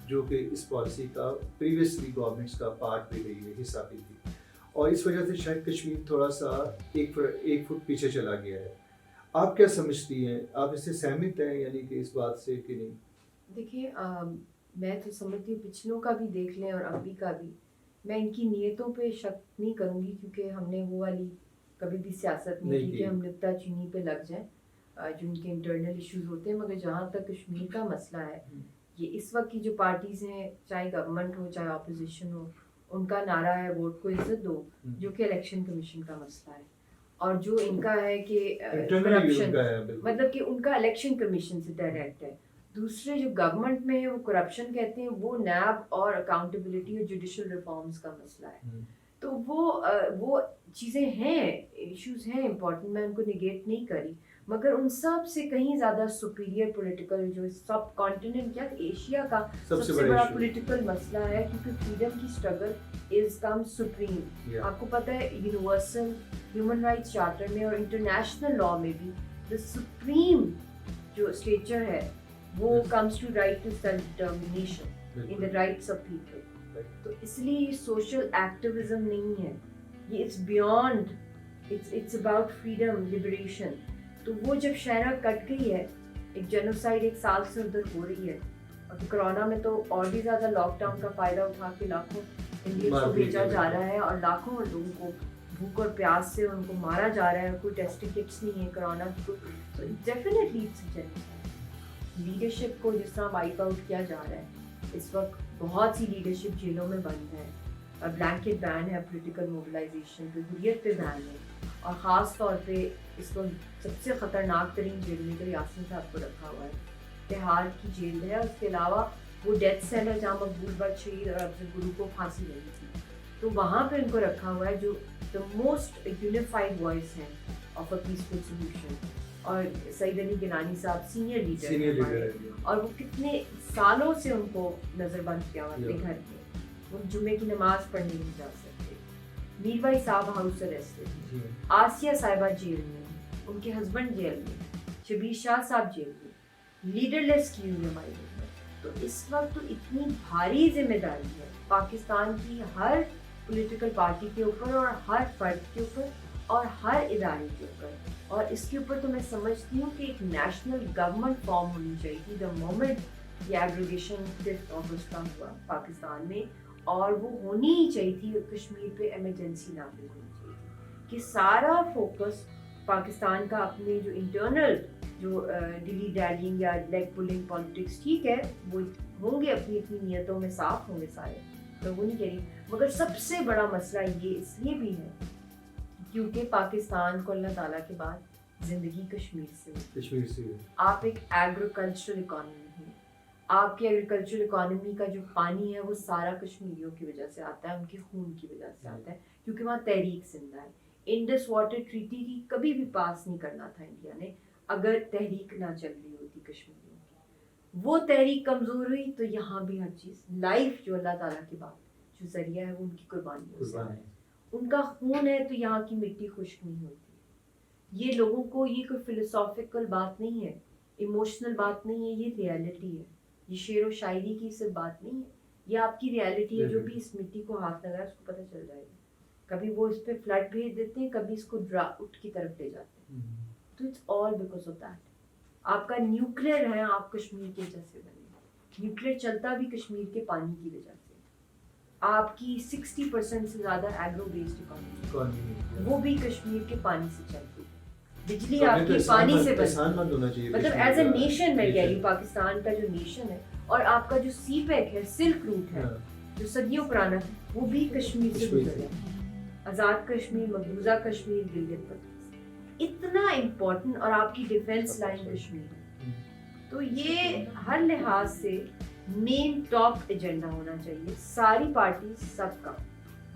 D: जो कि इस पॉलिसी का प्रीवियसली गवर्नमेंट्स का पार्ट भी रही है, हिस्सा भी थी, और इस वजह से शायद कश्मीर थोड़ा सा एक फुट पीछे चला गया है। आप क्या समझती हैं, आप इससे सहमत हैं यानी कि इस बात से कि नहीं?
E: देखिए, मैं तो समझती हूँ पिछलों का भी देख लें और अभी का भी, मैं इनकी नीयतों पे शक नहीं करूँगी, क्योंकि हमने वो वाली कभी भी सियासत नहीं की कि हम नुक्ता चीनी पे लग जाएं जो उनके इंटरनल इश्यूज होते हैं। मगर जहाँ तक कश्मीर का मसला है, ये इस वक्त की जो पार्टीज़ हैं, चाहे गवर्नमेंट हो चाहे अपोजिशन हो, उनका नारा है वोट को इज्जत दो, जो कि इलेक्शन कमीशन का मसला है, और जो इनका है कि करप्शन, मतलब कि उनका इलेक्शन कमीशन से डायरेक्ट है। दूसरे जो गवर्नमेंट में है वो करप्शन कहते हैं, वो नैब और अकाउंटेबिलिटी और जुडिशल रिफॉर्म्स का मसला है। तो वो चीज़ें हैं, इश्यूज हैं इम्पोर्टेंट, मैं उनको निगेट नहीं करी, मगर उन सब से कहीं ज़्यादा सुपीरियर पॉलिटिकल जो सब कॉन्टिनेंट या एशिया का सबसे बड़ा पॉलिटिकल मसला है, क्योंकि फ्रीडम की स्ट्रगल इज कम सुप्रीम। आपको पता है यूनिवर्सल ह्यूमन राइट्स चार्टर में और इंटरनेशनल लॉ में भी द सुप्रीम जो स्टेचर है वो comes to right to self determination in the rights of people. तो इसलिए ये सोशल एक्टिविज्म नहीं है, ये it's beyond, it's about freedom, liberation. तो वो जब शहर कट गई है, एक जेनोसाइड एक साल से उधर हो रही है, और कोरोना में तो और भी ज़्यादा लॉकडाउन का फ़ायदा उठा के लाखों इंडियंस को भेजा जा रहा है, और लाखों लोगों को भूख और प्यास से उनको मारा जा रहा है, कोई टेस्टिंग किट्स नहीं है कोरोना की। तो डेफिनेटली इट्स जेनोसाइड। लीडरशिप को जिस तरह वाइप आउट किया जा रहा है, इस वक्त बहुत सी लीडरशिप जेलों में बंद है, और ब्लैंकेट बैन है पॉलिटिकल मोबिलाइजेशन पे, हुर्रियत पे बैन है, और ख़ास तौर पे इसको सबसे ख़तरनाक तरीन जेल में तो यासीन साहब को रखा हुआ है, तिहाड़ की जेल है। उसके अलावा वो डेथ सेल है जहाँ मकबूल बट शहीद और अफजल गुरु को फांसी लगी थी, तो वहाँ पे उनको रखा हुआ है, जो द मोस्ट यूनिफाइड वॉइस है ऑफ अ पीसफुल सोल्यूशन। और सईद अली गिलानी साहब सीनियर लीडर है, और वो कितने सालों से उनको नज़रबंद किया हुआ अपने घर पे, वो जुम्मे की नमाज पढ़ने नहीं जा सकते। मीर भाई साहब हाउस अरेस्ट, आसिया साहिबा जेल में, उनके हस्बैंड जेल में, शबीर शाह साहब जेल में, लीडरलेस की हुई हमारी गवर्नमेंट। तो इस वक्त तो इतनी भारी जिम्मेदारी है पाकिस्तान की हर पॉलिटिकल पार्टी के ऊपर, और हर फर्द के ऊपर, और हर इदारे के ऊपर, और इसके ऊपर तो मैं समझती हूँ कि एक नेशनल गवर्नमेंट फॉर्म होनी चाहिए थी द मोमेंट ये एब्रोगेशन 5 अगस्त का हुआ पाकिस्तान में, और वो होनी ही चाहिए थी, कश्मीर पे इमरजेंसी नाफिज होनी चाहिए थी, कि सारा फोकस पाकिस्तान का अपने जो इंटरनल जो डिली डैलिंग या लेग पुलिंग पॉलिटिक्स, ठीक है वो होंगे अपनी अपनी नीयतों में साफ होंगे सारे, तो वो नहीं कह रही, मगर सबसे बड़ा मसला ये इसलिए भी है क्योंकि पाकिस्तान को अल्लाह ताला के बाद ज़िंदगी कश्मीर से। आप एक एग्रीकल्चरल इकॉनमी हैं, آپ کی ایگریکلچرل اکانومی کا جو پانی ہے وہ سارا کشمیریوں کی وجہ سے آتا ہے, ان کے خون کی وجہ سے آتا ہے, کیونکہ وہاں تحریک زندہ ہے. انڈس واٹر ٹریٹی کی کبھی بھی پاس نہیں کرنا تھا انڈیا نے اگر تحریک نہ چل رہی ہوتی کشمیریوں کی. وہ تحریک کمزور ہوئی تو یہاں بھی ہر چیز لائف جو اللہ تعالیٰ کی بات جو ذریعہ ہے وہ ان کی قربانیوں سے ہے, ان کا خون ہے تو یہاں کی مٹی خشک نہیں ہوتی. یہ لوگوں کو یہ کوئی فلسافیکل بات نہیں ہے, ایموشنل بات نہیں ہے, یہ ریالٹی ہے. یہ شعر و شاعری کی صرف بات نہیں ہے, یہ آپ کی ریالٹی ہے. جو بھی اس مٹی کو ہاتھ لگائے اس کو پتہ چل جائے گا. کبھی وہ اس پہ فلڈ بھیج دیتے ہیں, کبھی اس کو ڈراؤٹ کی طرف لے جاتے ہیں. تو it's all because of that. آپ کا نیوکلیر ہے, آپ کشمیر کی وجہ سے بنے. نیوکلیر چلتا بھی کشمیر کے پانی کی وجہ سے. آپ کی 60% سے زیادہ ایگرو بیسڈ اکانومی وہ بھی کشمیر کے پانی سے چلتی ہے. بجلی آپ کی پانی سے بنتی, مطلب ایز اے نیشن میں کہہ رہی ہوں, پاکستان کا جو نیشن ہے اور آپ کا جو سی پیک ہے, سلک روٹ ہے جو صدیوں پرانا ہے, وہ بھی کشمیر سے گزرا ہے. آزاد کشمیر, مقبوضہ کشمیر, گلگت بلتستان اتنا امپورٹنٹ, اور آپ کی ڈیفینس لائن کشمیر ہے. تو یہ ہر لحاظ سے مین ٹاپ ایجنڈا ہونا چاہیے ساری پارٹیز, سب کا.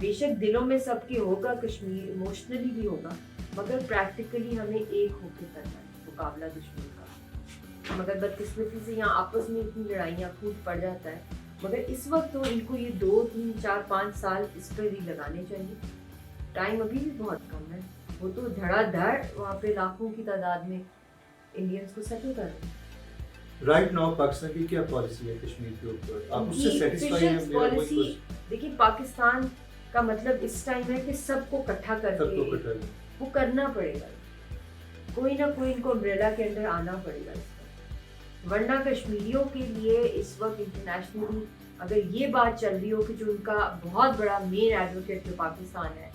E: بے شک دلوں میں سب کے ہوگا کشمیر, ایموشنلی بھی ہوگا, مگر پریکٹیکلی ہمیں ایک ہو کے کرنا ہے مقابلہ دشمن کا. مگر بدقسمتی سے یہاں آپس میں اتنی لڑائیاں پھوٹ پڑ جاتا ہے. مگر اس وقت تو ان کو یہ 2, 3, 4, 5 سال اس پر ہی لگانے چاہیے. ٹائم ابھی بھی بہت کم ہے. وہ تو دھڑا دھڑ وہاں پہ لاکھوں کی تعداد میں انڈینس کو سیٹل کر رہے ہیں.
D: رائٹ ناؤ پاکستان کی کیا پالیسی ہے کشمیر کے اوپر؟ آپ اس سے سیٹسفائی ہیں؟
E: پالیسی دیکھیے, پاکستان کا مطلب اس ٹائم ہے کہ سب کو اکٹھا کر کے وہ کرنا پڑے گا. کوئی نہ کوئی ان کو امبریلا کے اندر آنا پڑے گا اس پر. ورنہ کشمیریوں کے لیے اس وقت انٹرنیشنلی اگر یہ بات چل رہی ہو کہ جو ان کا بہت بڑا مین ایڈوکیٹ جو پاکستان ہے,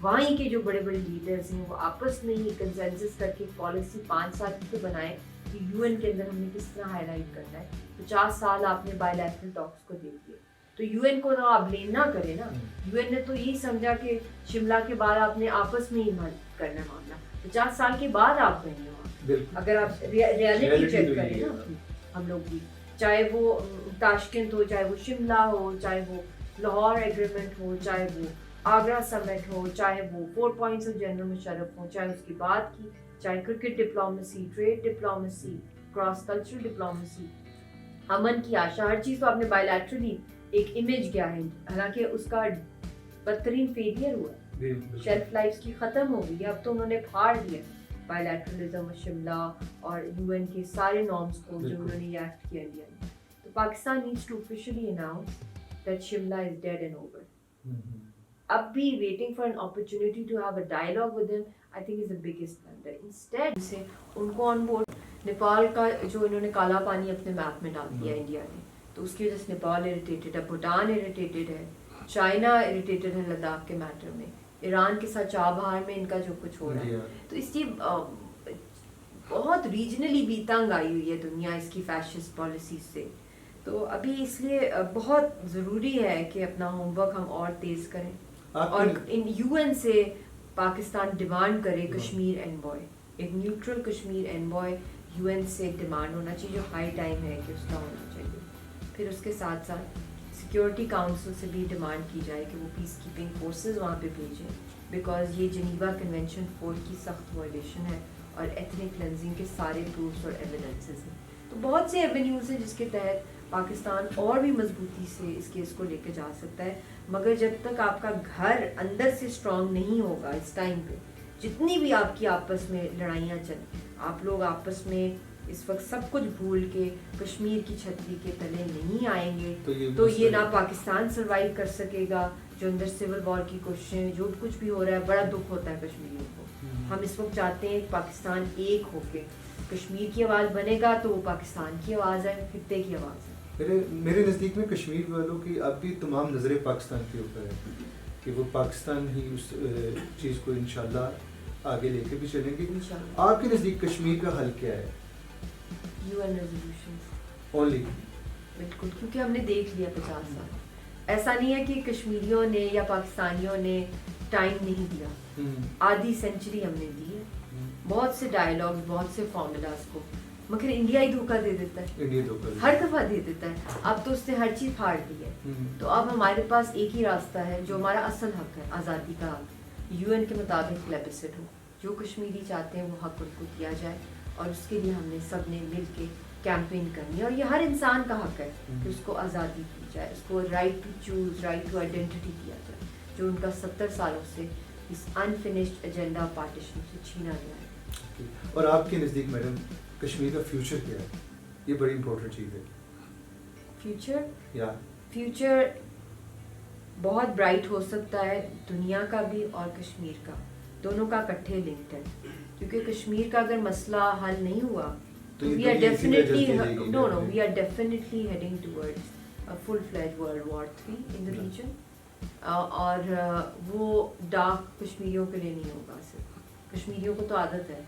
E: وہیں کے جو بڑے بڑے لیڈرز ہیں, وہ آپس میں ہی کنسنسس کر کے پالیسی 5 سال کی تو بنائے کہ یو این کے اندر ہم نے کس طرح ہائی لائٹ کرنا ہے. 50 سال آپ نے بائی لیٹرل ٹاکس کو دے دیے, تو یو این کو تو آپ بلیم نہ کریں نا. یو این نے تو یہی سمجھا کہ شملہ کے بعد آپ نے آپس میں ہی حل کرنا معاملہ. 50 سال کے بعد آپ گئے ہیں وہاں, اگر آپ ریالٹی چیک کریں نا. ہم لوگ بھی, چاہے وہ تاشکند ہو, چاہے وہ شملہ ہو, چاہے وہ لاہور ایگریمنٹ ہو, چاہے وہ آگرہ سمٹ ہو, چاہے وہ 4 پوائنٹس آف جنرل مشرف ہو, چاہے اس کی بات کی, چاہے cricket diplomacy, trade diplomacy, cross cultural diplomacy, Aman ki آشا, ہر چیز تو آپ نے بائی لیٹرلی ایک امیج کیا ہے. حالانکہ اس کا بدترین فیلئر ہوا ہے, شیلف لائف کی ختم ہو گئی. اب تو انہوں نے پھاڑ دیا بائی لیٹرلزم اور شملہ اور یو این کے سارے نارمس کو جو انہوں نے یہ ایکٹ کیا انڈیا میں. تو Pakistan needs to officially announce that Shimla is dead and over. اب بھی waiting for an opportunity to have a dialogue with them, I think is the biggest blunder. Instead سے ان کو آن بورڈ, نیپال کا جو انہوں نے کالا پانی اپنے میپ میں ڈال دیا انڈیا نے, تو اس کی وجہ سے نیپال اریٹیٹڈ ہے, بھوٹان اریٹیٹڈ ہے, چائنا اریٹیٹڈ ہے لداخ کے میٹر میں, ایران کے ساتھ چابہار میں ان کا جو کچھ ہو رہا ہے. تو اس کی بہت ریجنلی بھی تنگ آئی ہوئی ہے دنیا اس کی فیشسٹ پالیسیز سے. تو ابھی اس لیے بہت ضروری ہے کہ اپنا ہوم ورک ہم اور تیز کریں, اور یو این سے پاکستان ڈیمانڈ کرے کشمیر انوائے, ایک neutral Kashmir envoy you N سے ڈیمانڈ ہونا چاہیے, جو ہائی ٹائم ہے کہ اس کا ہونا چاہیے. پھر اس کے ساتھ ساتھ سیکیورٹی کاؤنسل سے بھی ڈیمانڈ کی جائے کہ وہ پیس کیپنگ فورسز وہاں پہ بھیجیں, بیکاز یہ جنیوا کنونشن 4 کی سخت وائلیشن ہے, اور ایتھنک کلینزنگ کے سارے پروفس اور ایویڈنسز ہیں. تو بہت سے ایونیوز ہیں جس کے تحت پاکستان اور بھی مضبوطی سے اس کیس کو لے کے جا سکتا ہے. مگر جب تک آپ کا گھر اندر سے اسٹرانگ نہیں ہوگا اس ٹائم پہ, جتنی بھی آپ کی آپس میں لڑائیاں چلیں, آپ لوگ آپس میں اس وقت سب کچھ بھول کے کشمیر کی چھتری کے تلے نہیں آئیں گے, تو یہ نہ پاکستان سروائیو کر سکے گا. جو اندر سول وار کی کوششیں, جو کچھ بھی ہو رہا ہے, بڑا دکھ ہوتا ہے کشمیریوں کو. ہم اس وقت چاہتے ہیں کہ پاکستان ایک ہو کے کشمیر کی آواز بنے گا, تو وہ پاکستان کی آواز ہے, خطے کی آواز ہے.
D: میرے نزدیک میں کشمیر والوں کی اب بھی تمام نظریں پاکستان کے اوپر ہے کہ وہ پاکستان ہی اس چیز کو انشاءاللہ آگے لے کے بھی چلیں گے. آپ کے نزدیک کشمیر کا حل کیا ہے؟
E: U N resolutions
D: only.
E: بالکل, کیونکہ ہم نے دیکھ لیا 50 سال. ایسا نہیں ہے کہ کشمیریوں نے یا پاکستانیوں نے ٹائم نہیں دیا, آدھی سینچری ہم نے دی ہے. بہت سے ڈائلاگز, بہت سے فارمولاز کو मगर इंडिया ही धोखा दे देता है,
D: इंडिया धोखा दे-
E: हर दफ़ा दे देता है। अब तो उसने हर चीज़ फाड़ दी है, तो अब हमारे पास एक ही रास्ता है जो हमारा असल हक है, आज़ादी का हक। यूएन के मुताबिक प्लेबिसिट हो, जो कश्मीरी चाहते हैं वो हक उनको दिया जाए, और उसके लिए हमने सब ने मिल के कैंपेन करनी है। और ये हर इंसान का हक है कि उसको आज़ादी दी जाए, उसको right to choose, right to identity दिया जाए, जो उनका 70 सालों से इस अनफिनिश्ड एजेंडा पार्टीशन से छीना गया है।
D: और आपके नज़दीक मैडम कश्मीर का फ्यूचर क्या है? ये बड़ी इंपॉर्टेंट चीज़ है।
E: फ्यूचर बहुत ब्राइट हो सकता है, दुनिया का भी और कश्मीर का, दोनों का इकट्ठे लिंक्ड है। क्योंकि कश्मीर का अगर मसला हल नहीं हुआ तो
D: ये
E: वी आर
D: दुनिया इसी में
E: डेफिनेटली
D: जलती रहेगी।
E: No we are definitely heading towards a full fledge world war 3 in the region. और वो डार्क कश्मीरियों के लिए नहीं होगा। सिर्फ कश्मीरियों को तो आदत है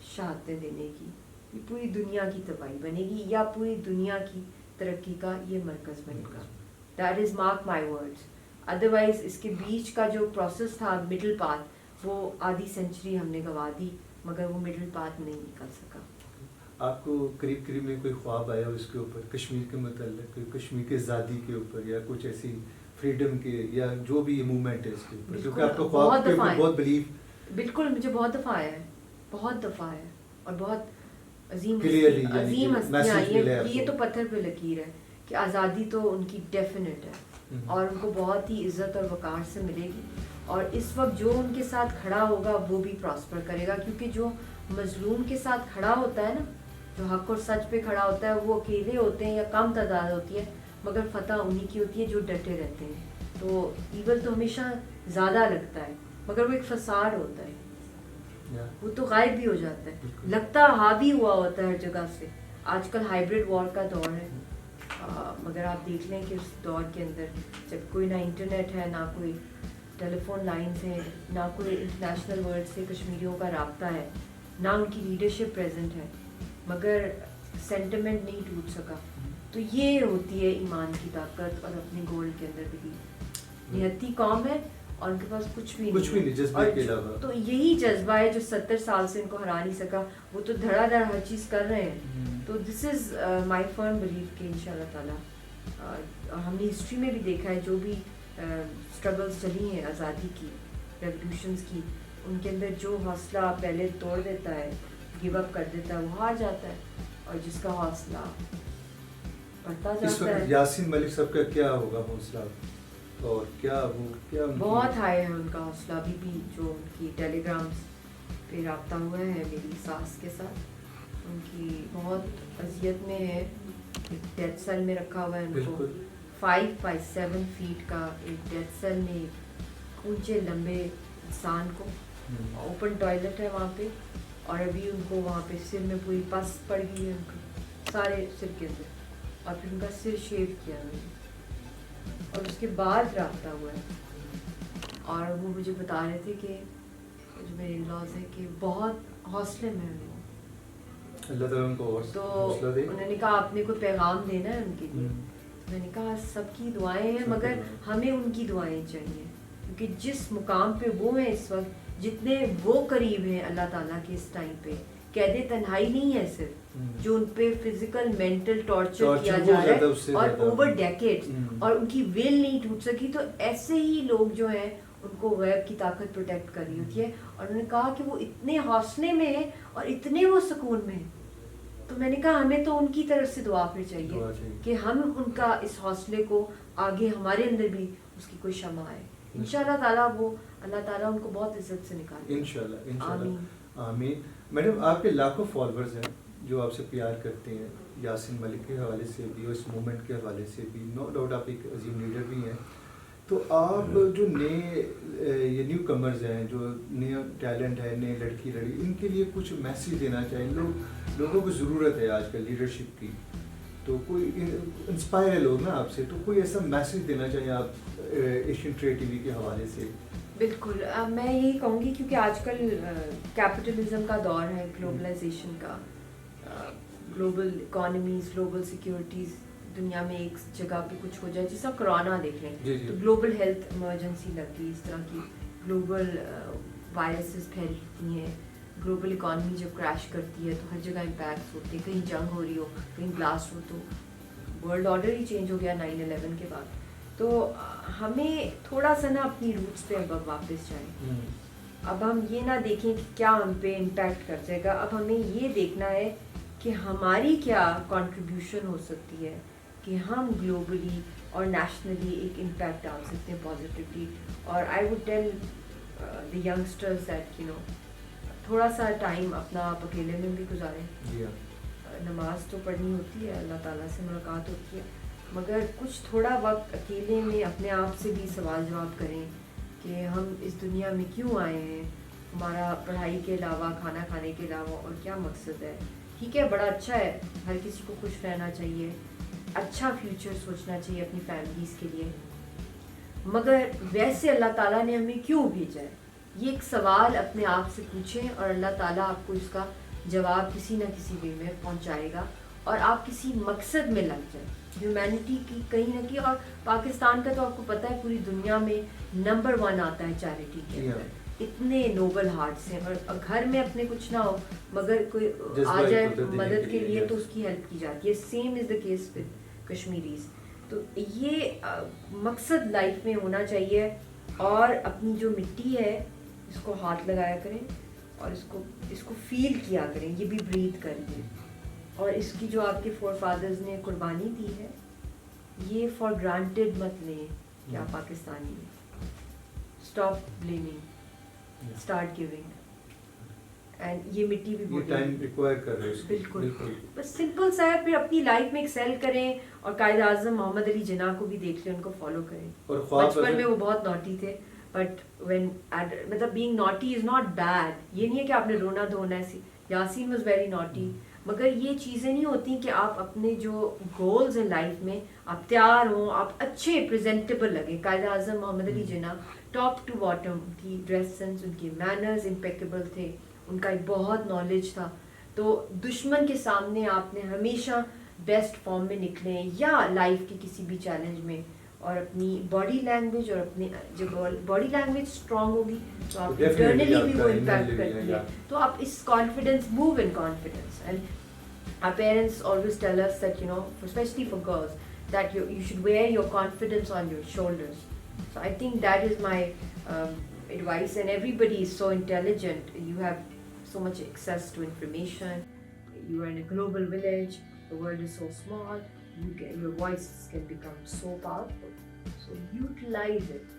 E: शहादतें देने की, ये पूरी दुनिया की तबाही बनेगी या पूरी दुनिया की तरक्की का ये मरकज़ बनेगा। That is mark my words. Otherwise इसके बीच का जो प्रोसेस था मिडिल पाथ, वो आधी सेंचुरी हमने गंवा दी, मगर वो मिडिल पाथ नहीं निकल सका।
D: आपको करीब करीब में कोई ख्वाब आया हो इसके ऊपर, कश्मीर के मतलब कोई कश्मीर की आज़ादी के ऊपर, या कुछ ऐसी फ्रीडम के, या जो भी मूवमेंट है इसके ऊपर, क्योंकि आपको ख्वाब के ऊपर बहुत बिलीव।
E: बिल्कुल, मुझे बहुत दफ़ा आया है, बहुत दफ़ा आया, और बहुत अजीम
D: Clearly,
E: अजीम
D: यानी कि
E: हस्तियाँ
D: message मिला है
E: ये
D: आपको।
E: तो पत्थर पे लकीर है कि आज़ादी तो उनकी डेफिनेट है, और उनको बहुत ही इज्जत और वक़ार से मिलेगी। और इस वक्त जो उनके साथ खड़ा होगा वो भी प्रॉस्पर करेगा, क्योंकि जो मजलूम के साथ खड़ा होता है ना, जो हक और सच पे खड़ा होता है, वो अकेले होते हैं या कम तादाद होती है, मगर फतह उन्हीं की होती है जो डटे रहते हैं। तो ईवल तो हमेशा ज़्यादा लगता है, मगर वो एक फसाद होता है, वो तो गायब भी हो जाता है, लगता हावी हुआ होता है हर जगह से। आजकल हाइब्रिड वॉर का दौर है, मगर आप देख लें कि उस दौर के अंदर जब कोई ना इंटरनेट है, ना कोई टेलीफोन लाइन्स हैं, ना कोई इंटरनेशनल वर्ल्ड से कश्मीरियों का राब्ता है, ना उनकी लीडरशिप प्रेजेंट है, मगर सेंटिमेंट नहीं टूट सका। तो ये होती है ईमान की ताकत और अपने गोल के अंदर बिलीव। निहत्ती कौम है और उनके पास कुछ भी नहीं,
D: जज्बे के अलावा।
E: तो यही जज्बा है जो 70 साल से इनको हरा नहीं सका। वो तो धड़ाधड़ हर चीज़ कर रहे हैं। तो this is my firm believe कि इंशाल्लाह ताला हमने हिस्ट्री में भी देखा है, जो भी स्ट्रगल्स चली हैं आज़ादी की, रेवोल्यूशंस की, उनके अंदर जो हौसला पहले तोड़ देता है, गिव अप कर देता है, वो हार जाता है, और जिसका हौसला बढ़ता
D: इस
E: जाता
D: वक्त
E: है।
D: यासीन मलिक साहब का क्या होगा हौसला, और क्या
E: बहुत हाई है उनका हौसला अभी भी। जो उनकी टेलीग्राम्स पे रब्ता हुआ है मेरी सास के साथ, उनकी बहुत अजियत में है, एक डेथ सेल में रखा हुआ है उनको। 5 by 7 फीट का एक डेथ सेल में ऊंचे लंबे इंसान को, ओपन टॉयलेट है वहाँ पे, और अभी उनको वहाँ पे सिर में पूरी पस पड़ गई है उनके सारे सिर के अंदर, और फिर उनका सिर शेव किया उन्होंने, और उसके बाद रब्ता हुआ है। और वो मुझे बता रहे थे कि जो मेरे इन-लॉज़ हैं कि बहुत हौसले में हैं वो।
D: अल्लाह ताला उनको
E: तो
D: हौसला दे।
E: उन्होंने कहा आपने कोई पैगाम देना है उनके लिए। मैंने कहा सबकी दुआएं हैं, मगर हमें उनकी दुआएं चाहिए, क्योंकि जिस मुकाम पे वो हैं इस वक्त, जितने वो करीब हैं अल्लाह ताला के इस टाइम पे, कैदे तन्हाई नहीं है सिर्फ जो उन पे फिजिकल मेंटल टॉर्चर किया जा रहा है और ओवर डेकेड्स, और उनकी विल नहीं टूट सकी। तो ऐसे ही लोग जो हैं उनको गैब की ताकत प्रोटेक्ट कर रही होती है। और उन्होंने कहा कि वो इतने हौसले में है और इतने वो सुकून में है। तो मैंने कहा हमें तो उनकी तरफ से दुआ फिर चाहिए कि हम उनका इस हौसले को आगे हमारे अंदर भी उसकी कोई शमा आए। इंशाल्लाह ताला वो अल्लाह ताला उनको बहुत इज्जत से निकाले।
D: इंशाल्लाह इंशाल्लाह आमीन। मैडम आपके लाखों फॉलोअर्स हैं जो आपसे प्यार करते हैं, यासीन मलिक के हवाले से भी और इस मूवमेंट के हवाले से भी, नो डाउट आप एक अजीम लीडर भी हैं। तो आप जो नए ये न्यू कमर्स हैं, जो नया टैलेंट है, नए लड़की लड़ी, इनके लिए कुछ मैसेज देना चाहिए। लोगों को ज़रूरत है आजकल लीडरशिप की, तो कोई इंस्पायर है लोग ना आपसे, तो कोई ऐसा मैसेज देना चाहिए आप एशियन ट्रेड टीवी के हवाले से।
E: बिल्कुल, मैं यही कहूँगी क्योंकि आजकल कैपिटलिज्म का दौर है, ग्लोबलाइजेशन का, ग्लोबल इकोनॉमीज, ग्लोबल सिक्योरिटीज़, दुनिया में एक जगह पे कुछ हो जाए, जैसा कोरोना देख लें तो ग्लोबल हेल्थ इमरजेंसी लग गई, इस तरह की ग्लोबल वायरसेस फैलती हैं, ग्लोबल इकॉनमी जब क्रैश करती है तो हर जगह इम्पैक्ट होते हैं, कहीं जंग हो रही हो, कहीं ब्लास्ट हो, तो वर्ल्ड ऑर्डर ही चेंज हो गया 9/11 के बाद। तो हमें थोड़ा सा ना अपनी रूट्स पे अब वापस जाएं। अब हम ये ना देखें कि क्या हम पे इम्पैक्ट कर जाएगा, अब हमें ये देखना है कि हमारी क्या कंट्रीब्यूशन हो सकती है कि हम ग्लोबली और नेशनली एक इम्पैक्ट डाल सकते हैं पॉजिटिवली। और I would tell the youngsters that थोड़ा सा टाइम अपना आप अकेले में भी गुजारें। नमाज तो पढ़नी होती है, अल्लाह ताला से मुलाकात होती है, मगर कुछ थोड़ा वक्त अकेले में अपने आप से भी सवाल जवाब करें कि हम इस दुनिया में क्यों आए हैं, हमारा पढ़ाई के अलावा, खाना खाने के अलावा और क्या मकसद है। ठीक है, बड़ा अच्छा है, हर किसी को खुश रहना चाहिए, अच्छा फ्यूचर सोचना चाहिए अपनी फैमिलीज़ के लिए, मगर वैसे अल्लाह ताला ने हमें क्यों भेजा है, ये एक सवाल अपने आप से पूछें और अल्लाह ताला आपको इसका जवाब किसी न किसी वे में पहुंचाएगा और आप किसी मकसद में लग जाए ह्यूमैनिटी की कहीं ना कहीं। और पाकिस्तान का तो आपको पता है पूरी दुनिया में नंबर 1 आता है चैरिटी के अंदर, इतने नोबल हार्ट्स हैं। और घर में अपने कुछ ना हो मगर कोई आ जाए मदद के लिए तो उसकी हेल्प की जाती है। Same is the case with Kashmiris. तो ये मकसद लाइफ में होना चाहिए और अपनी जो मिट्टी है इसको हाथ लगाया करें और इसको फील किया करें, ये भी ब्रीथ करिए। और इसकी जो आपके फोरफादर्स ने कुर्बानी दी है ये फॉर ग्रांटेड मत लें कि आप पाकिस्तानी हैं। Stop blaming, start giving. And ये मिट्टी भी
D: ये टाइम रिक्वायर कर रहे हैं।
E: बिल्कुल, बस सिंपल सा है। फिर अपनी लाइफ में एक्सेल करें और कायद आज़म मोहम्मद अली जिन्ना को भी देख लें, उनको फॉलो करें।
D: और ख्वाब
E: बचपन में वो बहुत नॉटी थे, बट व्हेन मतलब being naughty is not bad. ये नहीं है कि आपने रोना धोना है। यासीन वाज वेरी नॉटी, मगर ये चीज़ें नहीं होती कि आप अपने जो गोल्स हैं लाइफ में आप तैयार हों, आप अच्छे प्रेजेंटेबल लगे। कायद आज़म मोहम्मद अली जिन्ना टॉप टू बॉटम, उनकी ड्रेस सेंस, उनके मैनर्स इम्पेकेबल थे, उनका एक बहुत नॉलेज था। तो दुश्मन के सामने आपने हमेशा बेस्ट फॉर्म में निकले या लाइफ के किसी भी चैलेंज में, और अपनी बॉडी लैंग्वेज और अपनी जब बॉडी लैंग्वेज स्ट्रांग होगी तो आप इंटरनली भी वो इम्पैक्ट करती है। तो आप इस confidence, move in confidence. And our parents always tell us that especially for girls, that you should wear your confidence on your shoulders. So I think that is my advice. And everybody is so intelligent, you have so much access to information, you are in a global village, the world is so small, your voices can become so powerful, so utilize it.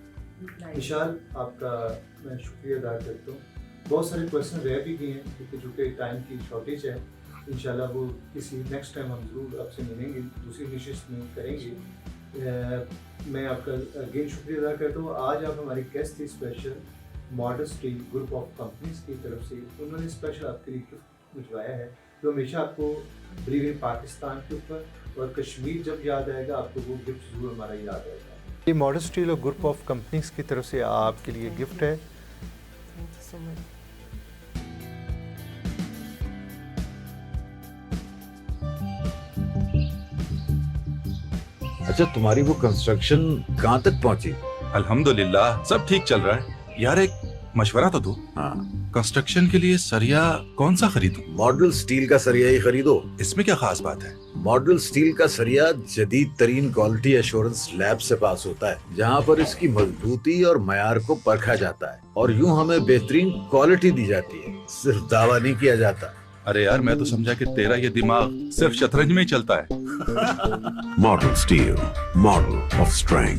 D: विशाल, आपका मैं शुक्रिया अदा करता हूँ। बहुत सारे question रह भी गए हैं क्योंकि जो कि टाइम की शॉर्टेज है। इंशाल्लाह वो किसी नेक्स्ट टाइम हम ज़रूर आपसे मिलेंगे, दूसरी निशिस्त में करेंगे। मैं आपका अगेन शुक्रिया अदा करता हूँ। आज आप हमारी गेस्ट थी special modern steel group of companies की तरफ से। उन्होंने स्पेशल आपके लिए गिफ्ट भिजवाया है जो हमेशा आपको बिलीव इन पाकिस्तान के ऊपर और कश्मीर जब याद आएगा आपको वो गिफ्ट ज़रूर हमारा याद आएगा। ये मॉडर्न स्टील और ग्रुप ऑफ कंपनीज की तरफ से आपके लिए गिफ्ट है।
E: Thank you so much.
A: अच्छा, तुम्हारी वो कंस्ट्रक्शन कहाँ तक पहुंची?
B: अल्हम्दुलिल्लाह सब ठीक चल रहा है। यार एक मशवरा तो दो।
A: हाँ,
B: कंस्ट्रक्शन के लिए सरिया कौन सा खरीदूं?
A: मॉडल स्टील का सरिया ही खरीदो।
B: इसमें क्या खास बात है?
A: मॉडल स्टील का सरिया जदीद तरीन क्वालिटी एश्योरेंस लैब से पास होता है, जहाँ पर इसकी मजबूती और मयार को परखा जाता है और यूं हमें बेहतरीन क्वालिटी दी जाती है, सिर्फ दावा नहीं किया जाता।
B: अरे यार, मैं तो समझा कि तेरा ये दिमाग सिर्फ शतरंज में ही चलता है।
C: Model Steel, model of strength.